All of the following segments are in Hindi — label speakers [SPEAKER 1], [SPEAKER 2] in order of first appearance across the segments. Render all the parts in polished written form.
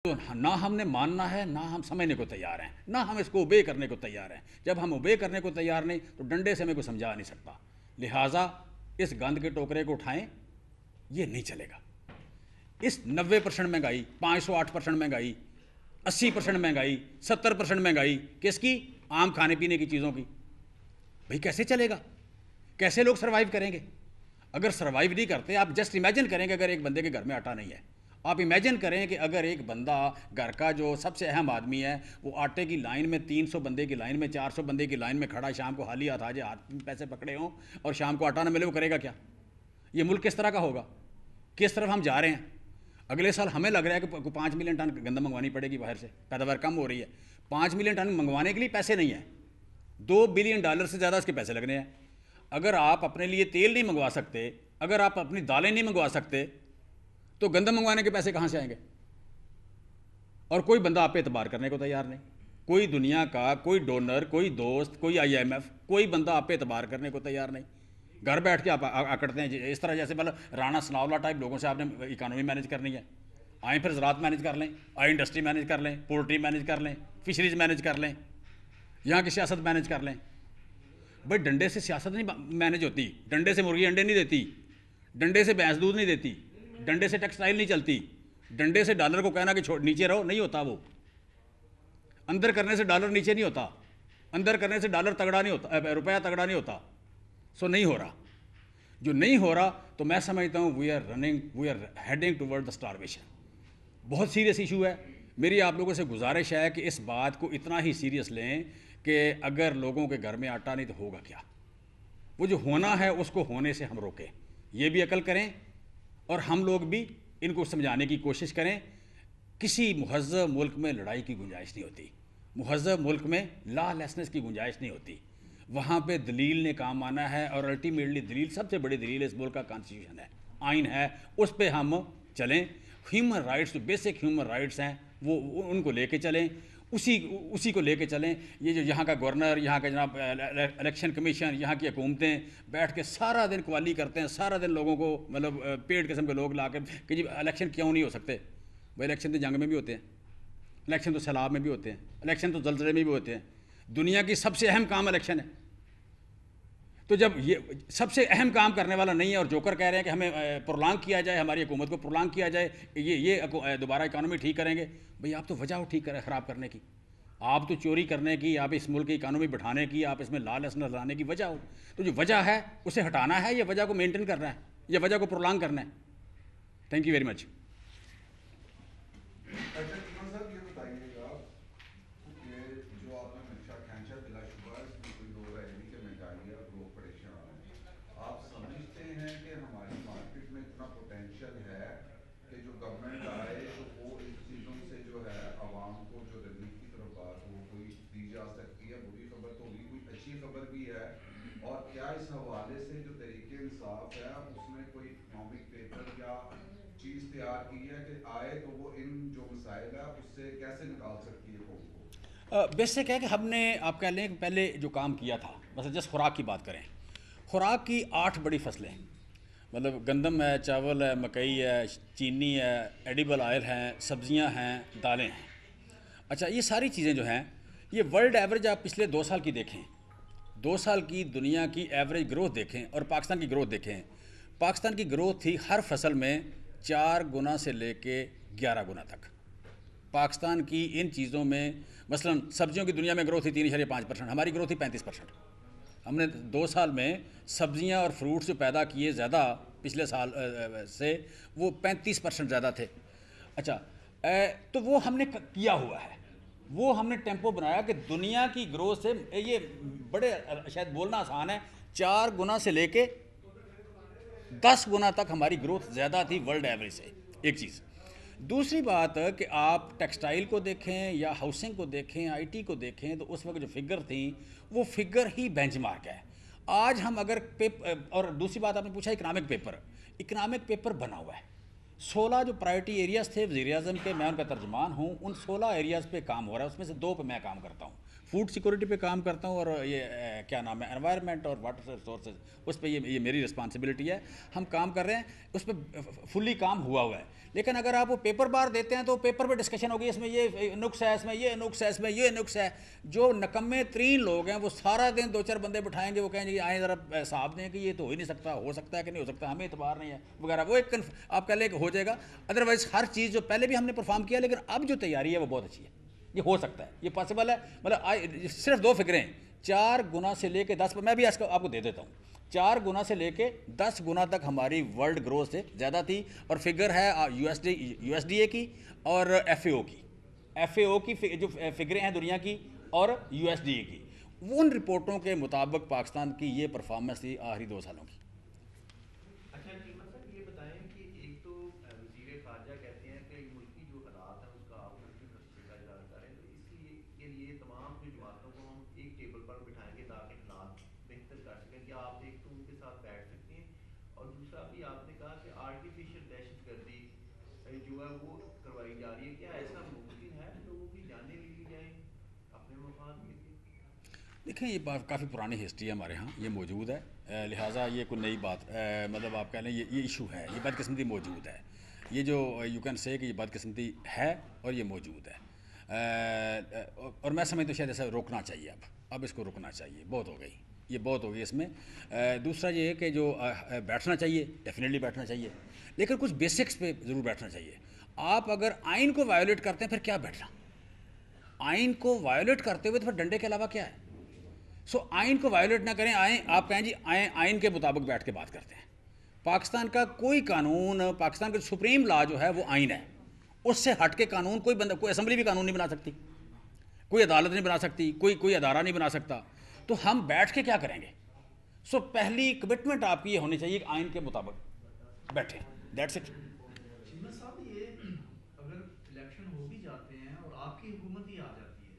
[SPEAKER 1] तो ना हमने मानना है, ना हम समझने को तैयार हैं, ना हम इसको ओबे करने को तैयार हैं। जब हम ओबे करने को तैयार नहीं तो डंडे से हमें को समझा नहीं सकता। लिहाजा इस गंद के टोकरे को उठाएं, ये नहीं चलेगा। इस 90% महंगाई, 508% महंगाई, 80% महंगाई, 70% महंगाई किसकी? आम खाने पीने की चीज़ों की। भाई कैसे चलेगा? कैसे लोग सर्वाइव करेंगे? अगर सर्वाइव नहीं करते, आप जस्ट इमेजिन करेंगे अगर एक बंदे के घर में आटा नहीं है। आप इमेजिन करें कि अगर एक बंदा घर का जो सबसे अहम आदमी है वो आटे की लाइन में 300 बंदे की लाइन में 400 बंदे की लाइन में खड़ा, शाम को खाली हाथ आ जाए, हाथ में पैसे पकड़े हों और शाम को आटा ना मिले, वो करेगा क्या? ये मुल्क किस तरह का होगा? किस तरफ हम जा रहे हैं? अगले साल हमें लग रहा है कि 5 मिलियन टन गंदम मंगवानी पड़ेगी बाहर से, पैदावार कम हो रही है। 5 मिलियन टन मंगवाने के लिए पैसे नहीं है, $2 बिलियन से ज़्यादा इसके पैसे लगने हैं। अगर आप अपने लिए तेल नहीं मंगवा सकते, अगर आप अपनी दालें नहीं मंगवा सकते, तो गंदम मंगवाने के पैसे कहाँ से आएंगे? और कोई बंदा आप पे एतबार करने को तैयार नहीं। कोई दुनिया का कोई डोनर, कोई दोस्त, कोई IMF, कोई बंदा आप पे एतबार करने को तैयार नहीं। घर बैठ के आप आकड़ते हैं इस तरह, जैसे मतलब राणा सनावला टाइप लोगों से आपने इकानमी मैनेज करनी है। आए फिर ज़राअत मैनेज कर लें, आए इंडस्ट्री मैनेज कर लें, पोल्ट्री मैनेज कर लें, फिशरीज मैनेज कर लें, यहाँ की सियासत मैनेज कर लें। भाई डंडे से सियासत नहीं मैनेज होती, डंडे से मुर्गी अंडे नहीं देती, डंडे से भैंस दूध नहीं देती, डंडे से टेक्सटाइल नहीं चलती, डंडे से डॉलर को कहना कि नीचे रहो नहीं होता। वो अंदर करने से डॉलर नीचे नहीं होता, अंदर करने से डॉलर तगड़ा नहीं होता, रुपया तगड़ा नहीं होता। सो नहीं हो रहा। जो नहीं हो रहा तो मैं समझता हूँ we are heading toward the starvation. बहुत सीरियस इशू है। मेरी आप लोगों से गुजारिश है कि इस बात को इतना ही सीरियस लें कि अगर लोगों के घर में आटा नहीं तो होगा क्या? वो जो होना है उसको होने से हम रोकें, ये भी अकल करें और हम लोग भी इनको समझाने की कोशिश करें। किसी मुहज़्ज़ब मुल्क में लड़ाई की गुंजाइश नहीं होती, मुहज़्ज़ब मुल्क में लॉलेसनेस की गुंजाइश नहीं होती। वहाँ पे दलील ने काम आना है और अल्टीमेटली दलील, सबसे बड़ी दलील इस मुल्क का कॉन्स्टिट्यूशन है, आइन है, उस पर हम चलें। ह्यूमन राइट्स, जो बेसिक ह्यूमन राइट्स हैं वो उनको लेके चलें, उसी को लेके चलें। ये जो यहाँ का गवर्नर, यहाँ का जनाब इलेक्शन कमीशन, यहाँ की हुकूमतें बैठ के सारा दिन कवाली करते हैं, सारा दिन लोगों को मतलब पेड़ किस्म के लोग ला कर कि जी इलेक्शन क्यों नहीं हो सकते। भाई इलेक्शन तो जंग में भी होते हैं, इलेक्शन तो सैलाब में भी होते हैं, इलेक्शन तो जलजले में भी होते हैं। दुनिया की सबसे अहम काम इलेक्शन है। तो जब ये सबसे अहम काम करने वाला नहीं है और जोकर कह रहे हैं कि हमें प्रोलांग किया जाए, हमारी हुकूमत को प्रोलांग किया जाए, ये दोबारा इकानमी ठीक करेंगे। भाई आप तो वजह हो ठीक करें ख़राब करने की, आप तो चोरी करने की, आप इस मुल्क की इकानमी बढ़ाने की, आप इसमें लॉलेसनेस लाने की वजह हो। तो जो वजह है उसे हटाना है, या वजह को मेनटेन करना है, या वजह को प्रोलांग करना है। Thank you very much.
[SPEAKER 2] और क्या इस हवाले से जो तरीके इंसाफ है उसने कोई इकोनॉमिक पेपर या चीज़ तैयार की है कि आए तो वो इन जो मसाइल है उससे कैसे निकाल सकती है कौम को?
[SPEAKER 1] बेसिक है कि हमने, आप कह लें कि पहले जो काम किया था, बस जस्ट खुराक की बात करें, खुराक की 8 बड़ी फसलें, मतलब गंदम है, चावल है, मकई है, चीनी है, एडिबल ऑयल हैं, सब्जियां हैं, दालें हैं। अच्छा, ये सारी चीज़ें जो हैं, ये वर्ल्ड एवरेज आप पिछले 2 साल की देखें, 2 साल की दुनिया की एवरेज ग्रोथ देखें और पाकिस्तान की ग्रोथ देखें। पाकिस्तान की ग्रोथ थी हर फसल में 4 गुना से लेके 11 गुना तक। पाकिस्तान की इन चीज़ों में, मसलन सब्जियों की दुनिया में ग्रोथ थी 3.5%, हमारी ग्रोथ थी 35%। हमने 2 साल में सब्जियां और फ्रूट्स जो पैदा किए ज़्यादा पिछले साल से, वो 35% ज़्यादा थे। अच्छा, तो वो हमने किया हुआ है, वो हमने टेम्पो बनाया कि दुनिया की ग्रोथ से, ये बड़े शायद बोलना आसान है, 4 गुना से लेके 10 गुना तक हमारी ग्रोथ ज़्यादा थी वर्ल्ड एवरेज से। एक चीज़। दूसरी बात कि आप टेक्सटाइल को देखें या हाउसिंग को देखें, IT को देखें, तो उस वक्त जो फिगर थी वो फिगर ही बेंचमार्क है। आज हम अगर और दूसरी बात आपने पूछा इकनॉमिक पेपर बना हुआ है। 16 जो प्रायोरिटी एरियाज़ थे वज़ीर-ए-आज़म के, मैं उनका तर्जुमान हूँ, उन 16 एरियाज़ पे काम हो रहा है, उसमें से 2 पे मैं काम करता हूँ। फूड सिक्योरिटी पे काम करता हूँ, और ये क्या नाम है, एनवायरनमेंट और वाटर रिसोर्सेज, उस पर ये मेरी रिस्पॉन्सिबिलिटी है। हम काम कर रहे हैं उस पर, फुल्ली काम हुआ है। लेकिन अगर आप वो पेपर बार देते हैं तो पेपर पे डिस्कशन होगी, इसमें ये नुक्स है, इसमें ये नुक्स है, इसमें ये नुक्स है। जो नकम्मे तरीन लोग हैं वो सारा दिन 2-4 बंदे बिठाएंगे, वो कहेंगे आए ज़रा साहब दें कि ये तो हो ही नहीं सकता, हो सकता है कि नहीं हो सकता, हमें इतबार नहीं है वगैरह। वो एक आप कह लें हो जाएगा। अदरवाइज़ हर चीज़ जो पहले भी हमने परफॉर्म किया, लेकिन अब जो तैयारी है वो बहुत अच्छी है। ये हो सकता है, ये पॉसिबल है। मतलब सिर्फ 2 फिगरें, 4 गुना से लेके 10, मैं भी आपको दे देता हूँ। 4 गुना से लेके 10 गुना तक हमारी वर्ल्ड ग्रोथ से ज़्यादा थी। और फिगर है यूएसडीए की और एफएओ की जो फिगरें हैं दुनिया की और यूएसडीए की, उन रिपोर्टों के मुताबिक पाकिस्तान की ये परफॉर्मेंस थी आखिरी 2 सालों की।
[SPEAKER 3] अच्छा कीमत साहब, ये बताएं कि एक तो वज़ीर ख़ारजा कहते हैं कि मुल्क की जो हालात हैं उसका आप मुल्की खर्चे का इजहार करें, तो इसलिए के लिए तमाम जो जमातों को हम एक टेबल पर बिठाएंगे ताकि हालात बेहतर कर सकें। क्या आप एक तो उनके साथ बैठ सकते हैं? और दूसरा भी आपने कहा कि आर्टिफिशियल दहशतगर्दी जो है वो करवाई जा रही है, क्या ऐसा मुमकिन है लोगों की जानें ले ली जाएँ अपने मफाद के लिए?
[SPEAKER 1] देखें, ये बात काफ़ी पुरानी हिस्ट्री है हमारे यहाँ, ये मौजूद है। लिहाजा ये कोई नई बात, मतलब आप कह लें ये इशू है, ये बदकिस्मती मौजूद है। ये जो यू कैन से कि ये बदकिस्मती है और ये मौजूद है। और मैं समझता हूँ शायद ऐसा रोकना चाहिए। अब इसको रुकना चाहिए, बहुत हो गई, ये बहुत हो गई इसमें। दूसरा ये है कि जो बैठना चाहिए, डेफिनेटली बैठना चाहिए, लेकिन कुछ बेसिक्स पे ज़रूर बैठना चाहिए। आप अगर आइन को वायोलेट करते हैं फिर क्या बैठना? आइन को वायोलेट करते हुए तो फिर डंडे के अलावा क्या है? आइन को वायोलेट ना करें, आए आप कहें जी आइन के मुताबिक बैठ के बात करते हैं। पाकिस्तान का कोई कानून, पाकिस्तान का सुप्रीम लॉ जो है वो आइन है। उससे हट के कानून कोई असेंबली भी कानून नहीं बना सकती, कोई अदालत नहीं बना सकती, कोई अदारा नहीं बना सकता। तो हम बैठ के क्या करेंगे? पहली कमिटमेंट आपकी ये होनी चाहिए कि आइन के मुताबिक बैठे, दैट्स इट।
[SPEAKER 4] चीमा साहब, ये अगर इलेक्शन हो भी जाते हैं और आपकी हुकूमत ही आ जाती है,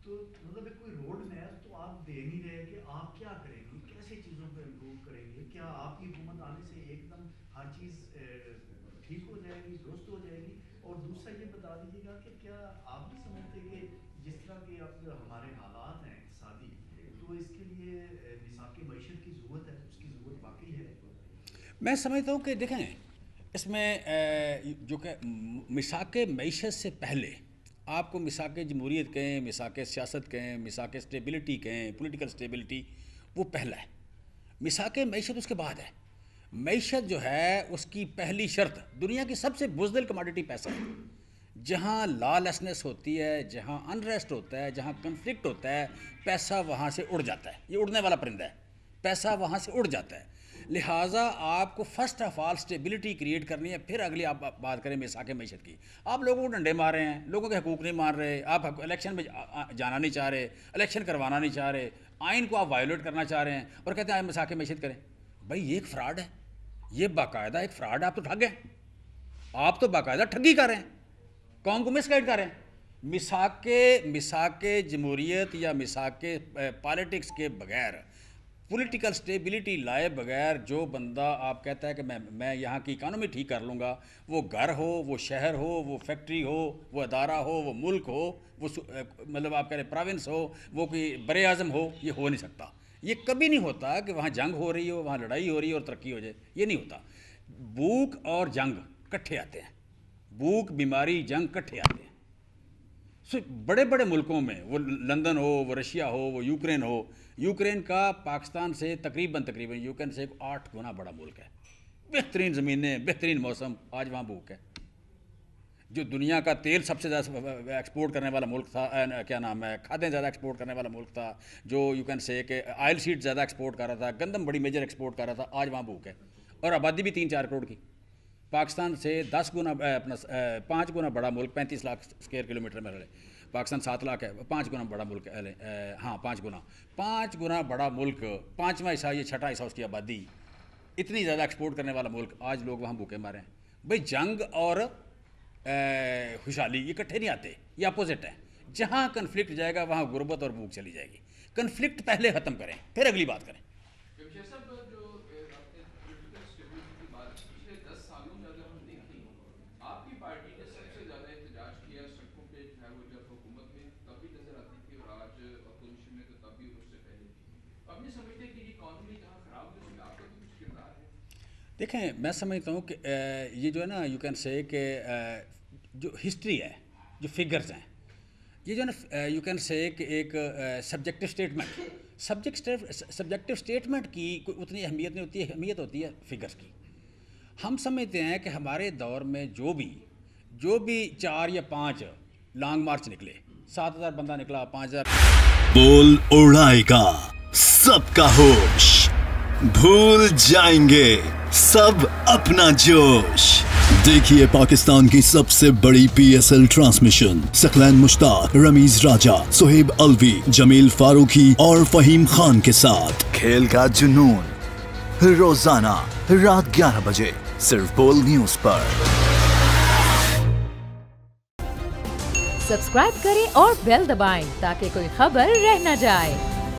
[SPEAKER 4] तो मतलब एक कोई रोड मैप तो आप दे नहीं रहे कि आप क्या करेंगे, कैसे चीज़ों को इम्प्रूव करेंगे। क्या आपकी हुकूमत आने से एकदम हर चीज़ ठीक हो जाएगी, दुरुस्त हो जाएगी? और दूसरा ये बता दीजिएगा कि क्या आप नहीं समझते कि जिस तरह के अब हमारे हालात हैं इक़्तिसादी, तो इसके लिए मिसाक़ मईशत की ज़रूरत है, उसकी ज़रूरत वाकई है?
[SPEAKER 1] मैं समझता हूँ कि देखें, इसमें जो कि मिसाक़ मईशत से पहले आपको मिसाक़ जमहूरियत कहें, मिसाक़ सियासत कहें, मिसाक़ स्टेबिलिटी कहें, पॉलिटिकल स्टेबिलिटी, वो पहला है। मिसाक़ मईशत उसके बाद है। मईशत जो है उसकी पहली शर्त, दुनिया की सबसे बुज़दिल कमोडिटी पैसा है। जहाँ लॉलेसनेस होती है, जहाँ अनरेस्ट होता है, जहाँ कन्फ्लिक्ट होता है, पैसा वहाँ से उड़ जाता है। ये उड़ने वाला परिंदा है, पैसा वहाँ से उड़ जाता है। लिहाजा आपको first of all stability create करनी है, फिर अगली आप बात करें मिसाक़ मईशत की। आप लोगों को डंडे मार रहे हैं, लोगों के हकूक़ नहीं मार रहे, आप इलेक्शन में जाना नहीं चाह रहे, इलेक्शन करवाना नहीं चाह रहे, आइन को आप वायोलेट करना चाह रहे हैं और कहते हैं मिसाक़ मईशत करें। भाई ये एक फ़्रॉड है, ये बाकायदा एक फ़्रॉड है। आप तो ठग हैं, आप तो बाकायदा ठगी कर रहे हैं, कौम को मिसगाइड कर रहे हैं। मिसाक़ जमहूरियत या मिसाक़ पॉलिटिक्स के बगैर, पॉलिटिकल स्टेबिलिटी लाए बगैर जो बंदा आप कहता है कि मैं यहाँ की इकानमी ठीक कर लूँगा, वो घर हो, वो शहर हो, वो फैक्ट्री हो, वो अदारा हो, वो मुल्क हो, वो मतलब आप कह रहे प्रोविंस हो, वो कोई बरे आज़म हो, ये हो नहीं सकता। ये कभी नहीं होता कि वहाँ जंग हो रही हो, वहाँ लड़ाई हो रही हो और तरक्की हो जाए, ये नहीं होता। भूख और जंग इकट्ठे आते हैं, भूख, बीमारी, जंग इकट्ठे आते हैं। बड़े बड़े मुल्कों में, वो लंदन हो, वो रशिया हो, वो यूक्रेन हो, यूक्रेन का पाकिस्तान से तकरीबन यूक्रेन से 8 गुना बड़ा मुल्क है। बेहतरीन ज़मीनें, बेहतरीन मौसम, आज वहाँ भूख है। जो दुनिया का तेल सबसे ज़्यादा एक्सपोर्ट करने वाला मुल्क था, क्या नाम है, खादें ज़्यादा एक्सपोर्ट करने वाला मुल्क था, जो यू कैन से कि ऑयल सीड ज़्यादा एक्सपोर्ट कर रहा था, गंदम बड़ी मेजर एक्सपोर्ट कर रहा था, आज वहाँ भूख है। और आबादी भी 3-4 करोड़ की। पाकिस्तान से 10 गुना, अपना 5 गुना बड़ा मुल्क, 35 लाख स्क्वायर किलोमीटर में रहे। पाकिस्तान 7 लाख है, 5 गुना बड़ा मुल्क है। हाँ, 5 गुना बड़ा मुल्क, 5वां हिस्सा, ये 6ठा हिस्सा उसकी आबादी, इतनी ज़्यादा एक्सपोर्ट करने वाला मुल्क, आज लोग वहाँ भूखे मारे हैं। भाई जंग और खुशहाली ये इकट्ठे नहीं आते, ये अपोजिट है। जहाँ कन्फ्लिक्ट जाएगा वहाँ गुर्बत और भूख चली जाएगी। कन्फ्लिक्ट पहले ख़त्म करें, फिर अगली बात करें।
[SPEAKER 5] पार्टी ने सबसे ज्यादा एहतजाज किया सड़कों पे, चाहे वो जब हुकूमत में तब भी नजर आती थी और आज
[SPEAKER 1] देखें, मैं समझता हूँ कि ये जो है ना, यू कैन से कि जो हिस्ट्री है, जो फिगर्स हैं, ये जो है ना, यू कैन से कि एक सब्जेक्टिव स्टेटमेंट की कोई उतनी अहमियत नहीं होती है, अहमियत होती है फिगर्स की। हम समझते हैं कि हमारे दौर में जो भी 4 या 5 लॉन्ग मार्च निकले, 7,000 बंदा निकला, 5,000
[SPEAKER 5] बोल उड़ाएगा सबका होश, भूल जाएंगे सब अपना जोश। देखिए पाकिस्तान की सबसे बड़ी PSL ट्रांसमिशन सकलैन मुश्ताक, रमीज राजा, सुहेब अलवी, जमील फारूकी और फहीम खान के साथ खेल का जुनून रोजाना रात 11 बजे सिर्फ बोल न्यूज पर।
[SPEAKER 6] सब्सक्राइब करें और बेल दबाएं ताकि कोई खबर रह न जाए।